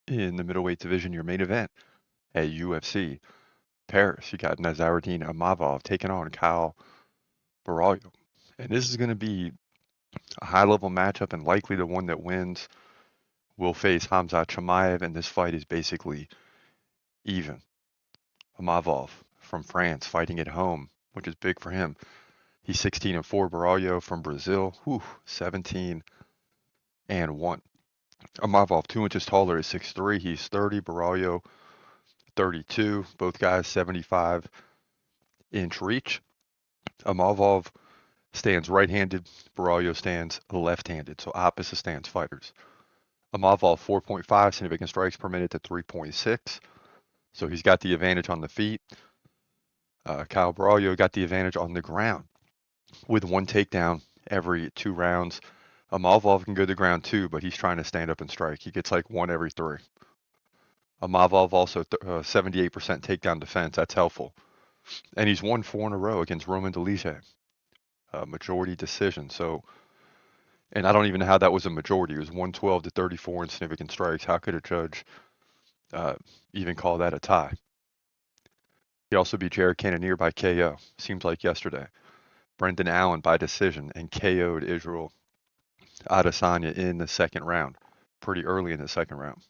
In the middleweight division, your main event at UFC Paris, you got Nassourdine Imavov taking on Caio Borralho. And this is going to be a high-level matchup, and likely the one that wins will face Khamzat Chimaev, and this fight is basically even. Imavov from France fighting at home, which is big for him. He's 16-4. Borralho from Brazil, 17-1. Imavov 2 inches taller is 6'3". He's 30. Borralho 32. Both guys 75-inch reach. Imavov stands right-handed. Borralho stands left-handed, so opposite stance fighters. Imavov 4.5 significant strikes per minute to 3.6, so he's got the advantage on the feet. Caio Borralho got the advantage on the ground with one takedown every 2 rounds. Imavov can go to the ground too, but he's trying to stand up and strike. He gets like 1 every 3. Imavov also 78% takedown defense. That's helpful. And he's won 4 in a row against Roman Dolidze. Majority decision. So, and I don't even know how that was a majority. It was 112-34 in significant strikes. How could a judge even call that a tie? He also beat Jared Cannonier by KO. Seems like yesterday. Brendan Allen by decision and KO'd Israel Adesanya in the second round, pretty early in the second round.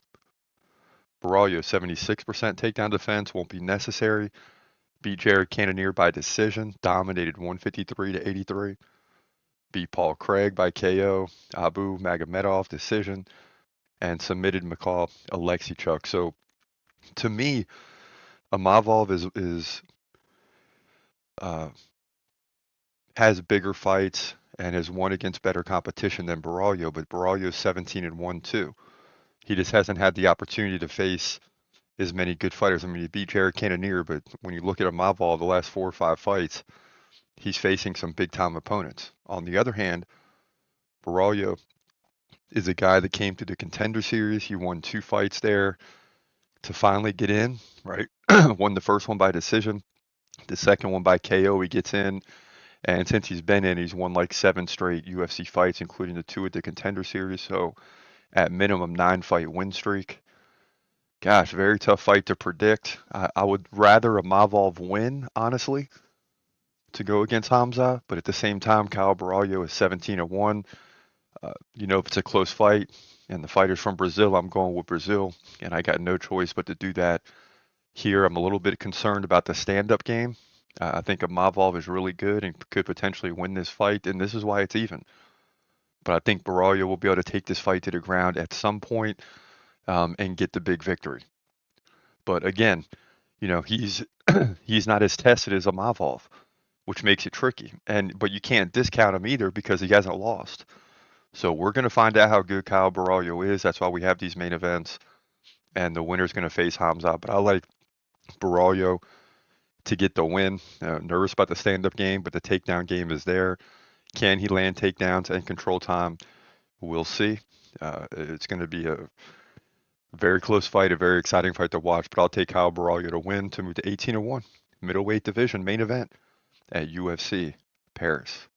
Borralho 76% takedown defense, won't be necessary. Beat Jared Cannonier by decision, dominated 153-83. Beat Paul Craig by KO, Abu Magomedov decision, and submitted McCall Alexichuk. So to me, Imavov has bigger fights and has won against better competition than Borralho, but Borralho's 17-1 too. He just hasn't had the opportunity to face as many good fighters. I mean, he beat Jared Cannonier, but when you look at Imavov the last 4 or 5 fights, he's facing some big-time opponents. On the other hand, Borralho is a guy that came to the Contender Series. He won 2 fights there to finally get in, right? Won the first one by decision, the second one by KO. He gets in, and since he's been in, he's won like 7 straight UFC fights, including the 2 at the Contender Series. So at minimum 9-fight win streak. Gosh, very tough fight to predict. I would rather Imavov win, honestly, to go against Hamza, but at the same time, Caio Borralho is 17-1. If it's a close fight and the fighter's from Brazil, I'm going with Brazil, and I got no choice but to do that here. I'm a little bit concerned about the stand-up game. I think Imavov is really good and could potentially win this fight, and this is why it's even. But I think Borralho will be able to take this fight to the ground at some point, and get the big victory. But again, he's he's not as tested as Imavov, which makes it tricky. But you can't discount him either because he hasn't lost. So we're going to find out how good Caio Borralho is. That's why we have these main events, and the winner's going to face Hamza. But I like Borralho to get the win. Nervous about the stand-up game, but the takedown game is there. Can he land takedowns and control time? We'll see. It's going to be a very close fight, a very exciting fight to watch. But I'll take Caio Borralho to win to move to 18-1, middleweight division main event at UFC Paris.